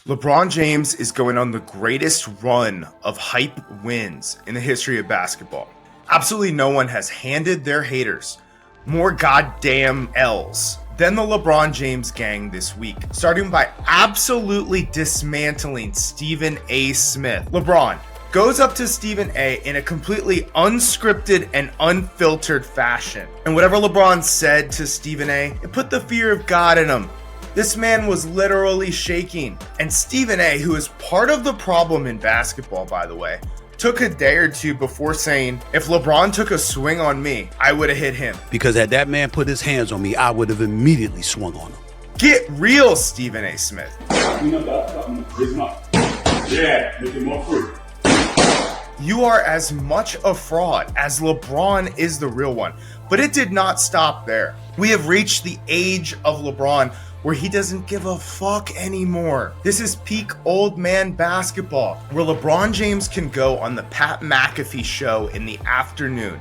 LeBron James is going on the greatest run of hype wins in the history of basketball. Absolutely no one has handed their haters more goddamn L's than the LeBron James gang this week, starting by absolutely dismantling Stephen A. Smith. LeBron goes up to Stephen A. in a completely unscripted and unfiltered fashion. And whatever LeBron said to Stephen A., it put the fear of God in him. This man was literally shaking. And Stephen A., who is part of the problem in basketball, by the way, took a day or two before saying, if LeBron took a swing on me, I would have hit him. Because had that man put his hands on me, I would have immediately swung on him. Get real, Stephen A. Smith. Yeah, make it more free. You are as much a fraud as LeBron is the real one. But it did not stop there. We have reached the age of LeBron where he doesn't give a fuck anymore. This is peak old man basketball, where LeBron James can go on the Pat McAfee show in the afternoon,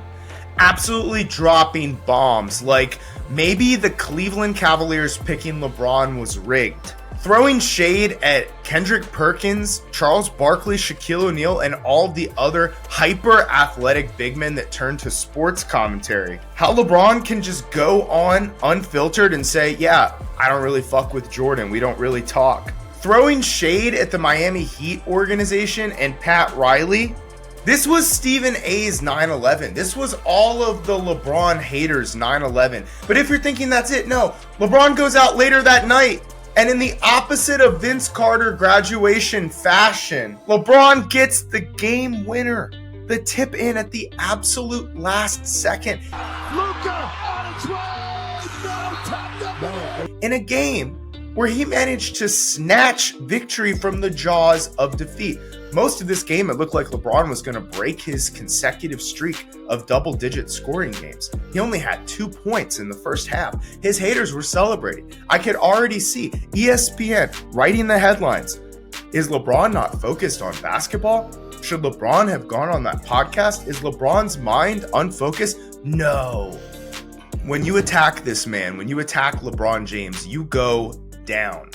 absolutely dropping bombs like maybe the Cleveland Cavaliers picking LeBron was rigged, throwing shade at Kendrick Perkins, Charles Barkley, Shaquille O'Neal, and all the other hyper-athletic big men that turn to sports commentary. How LeBron can just go on Unfiltered and say, yeah, I don't really fuck with Jordan. We don't really talk. Throwing shade at the Miami Heat organization and Pat Riley. This was Stephen A's 9/11. This was all of the LeBron haters' 9/11. But if you're thinking that's it, no. LeBron goes out later that night. And in the opposite of Vince Carter graduation fashion, LeBron gets the game winner. The tip in at the absolute last second. Luka on its way! No time. In a game where he managed to snatch victory from the jaws of defeat. Most of this game, it looked like LeBron was going to break his consecutive streak of double-digit scoring games. He only had 2 points in the first half. His haters were celebrating. I could already see ESPN writing the headlines. Is LeBron not focused on basketball? Should LeBron have gone on that podcast? Is LeBron's mind unfocused? No. When you attack this man, when you attack LeBron James, you go down.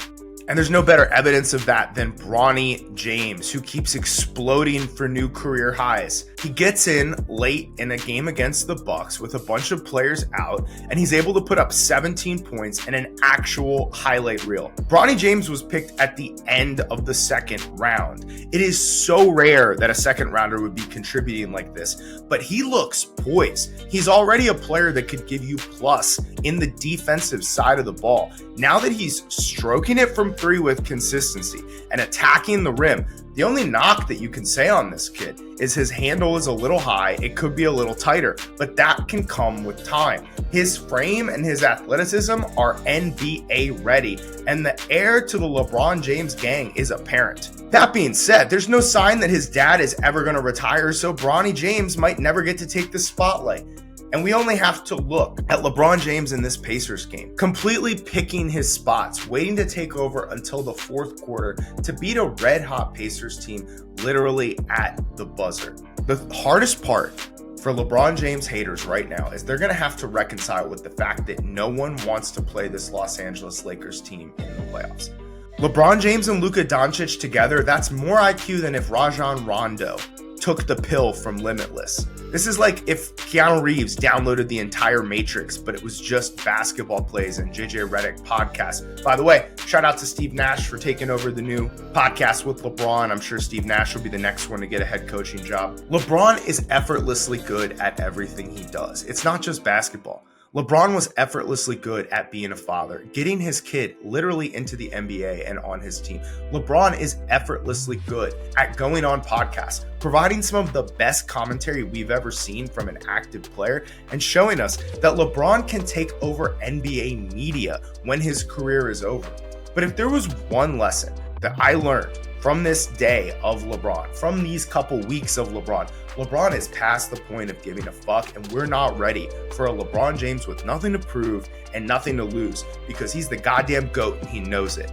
And there's no better evidence of that than Bronny James, who keeps exploding for new career highs. He gets in late in a game against the Bucks with a bunch of players out, and he's able to put up 17 points in an actual highlight reel. Bronny James was picked at the end of the second round. It is so rare that a second rounder would be contributing like this, but he looks poised. He's already a player that could give you plus in the defensive side of the ball. Now that he's stroking it from three with consistency and attacking the rim, the only knock that you can say on this kid is his handle is a little high. It could be a little tighter, but that can come with time. His frame and his athleticism are NBA ready, and the heir to the LeBron James gang is apparent. That being said, there's no sign that his dad is ever going to retire, so Bronny James might never get to take the spotlight. And we only have to look at LeBron James in this Pacers game, completely picking his spots, waiting to take over until the fourth quarter to beat a red-hot Pacers team literally at the buzzer. The hardest part for LeBron James haters right now is they're going to have to reconcile with the fact that no one wants to play this Los Angeles Lakers team in the playoffs. LeBron James and Luka Doncic together, that's more IQ than if Rajon Rondo took the pill from Limitless. This is like if Keanu Reeves downloaded the entire Matrix, but it was just basketball plays and JJ Redick podcast. By the way, shout out to Steve Nash for taking over the new podcast with LeBron. I'm sure Steve Nash will be the next one to get a head coaching job. LeBron is effortlessly good at everything he does. It's not just basketball. LeBron was effortlessly good at being a father, getting his kid literally into the NBA and on his team. LeBron is effortlessly good at going on podcasts, providing some of the best commentary we've ever seen from an active player, and showing us that LeBron can take over NBA media when his career is over. But if there was one lesson that I learned from this day of LeBron, from these couple weeks of LeBron, LeBron is past the point of giving a fuck, and we're not ready for a LeBron James with nothing to prove and nothing to lose because he's the goddamn GOAT and he knows it.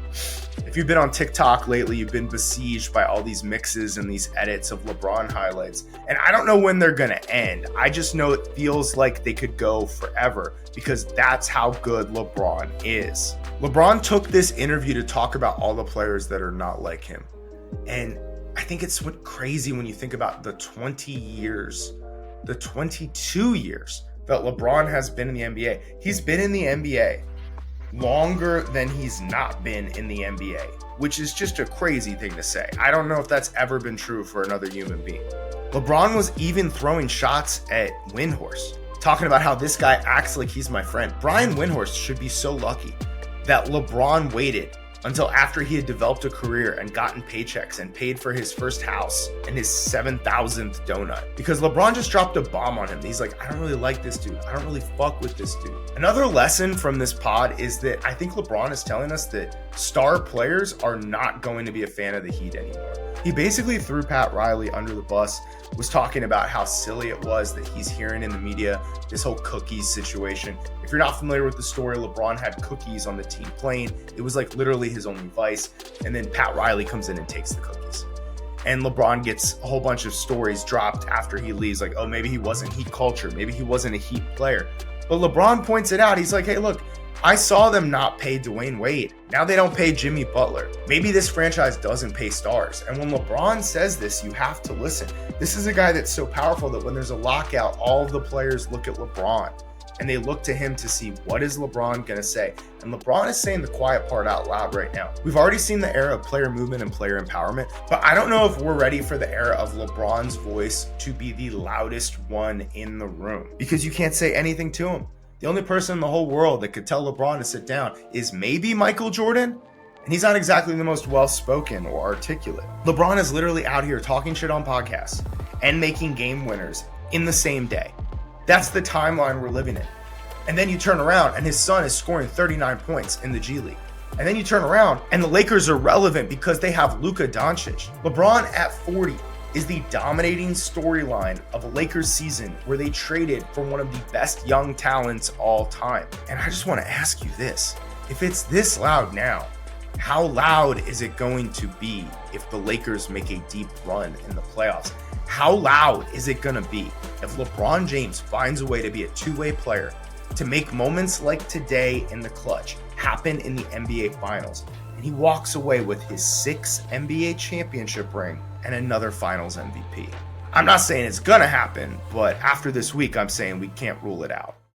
If you've been on TikTok lately, you've been besieged by all these mixes and these edits of LeBron highlights, and I don't know when they're gonna end. I just know it feels like they could go forever because that's how good LeBron is. LeBron took this interview to talk about all the players that are not like him, and I think it's crazy when you think about the 20 years, the 22 years that LeBron has been in the NBA. He's been in the NBA longer than he's not been in the NBA, which is just a crazy thing to say. I don't know if that's ever been true for another human being. LeBron was even throwing shots at Windhorst, talking about how this guy acts like he's my friend. Brian Windhorst should be so lucky that LeBron waited until after he had developed a career and gotten paychecks and paid for his first house and his 7,000th donut. Because LeBron just dropped a bomb on him. He's like, I don't really like this dude. I don't really fuck with this dude. Another lesson from this pod is that I think LeBron is telling us that star players are not going to be a fan of the Heat anymore. He basically threw Pat Riley under the bus, was talking about how silly it was that he's hearing in the media this whole cookies situation. If you're not familiar with the story, LeBron had cookies on the team plane. It was like literally his only vice. And then Pat Riley comes in and takes the cookies. And LeBron gets a whole bunch of stories dropped after he leaves, like, oh, maybe he wasn't Heat culture. Maybe he wasn't a Heat player. But LeBron points it out. He's like, hey, look, I saw them not pay Dwayne Wade. Now they don't pay Jimmy Butler. Maybe this franchise doesn't pay stars. And when LeBron says this, you have to listen. This is a guy that's so powerful that when there's a lockout, all of the players look at LeBron and they look to him to see what is LeBron going to say. And LeBron is saying the quiet part out loud right now. We've already seen the era of player movement and player empowerment, but I don't know if we're ready for the era of LeBron's voice to be the loudest one in the room because you can't say anything to him. The only person in the whole world that could tell LeBron to sit down is maybe Michael Jordan, and he's not exactly the most well-spoken or articulate. LeBron is literally out here talking shit on podcasts and making game winners in the same day. That's the timeline we're living in. And then you turn around and his son is scoring 39 points in the G League. And then you turn around and the Lakers are relevant because they have Luka Doncic. LeBron at 40 is the dominating storyline of a Lakers season where they traded for one of the best young talents all time. And I just want to ask you this. If it's this loud now, how loud is it going to be if the Lakers make a deep run in the playoffs? How loud is it going to be if LeBron James finds a way to be a two-way player, to make moments like today in the clutch happen in the NBA Finals, and he walks away with his 6th NBA championship ring and another Finals MVP? I'm not saying it's gonna happen, but after this week, I'm saying we can't rule it out.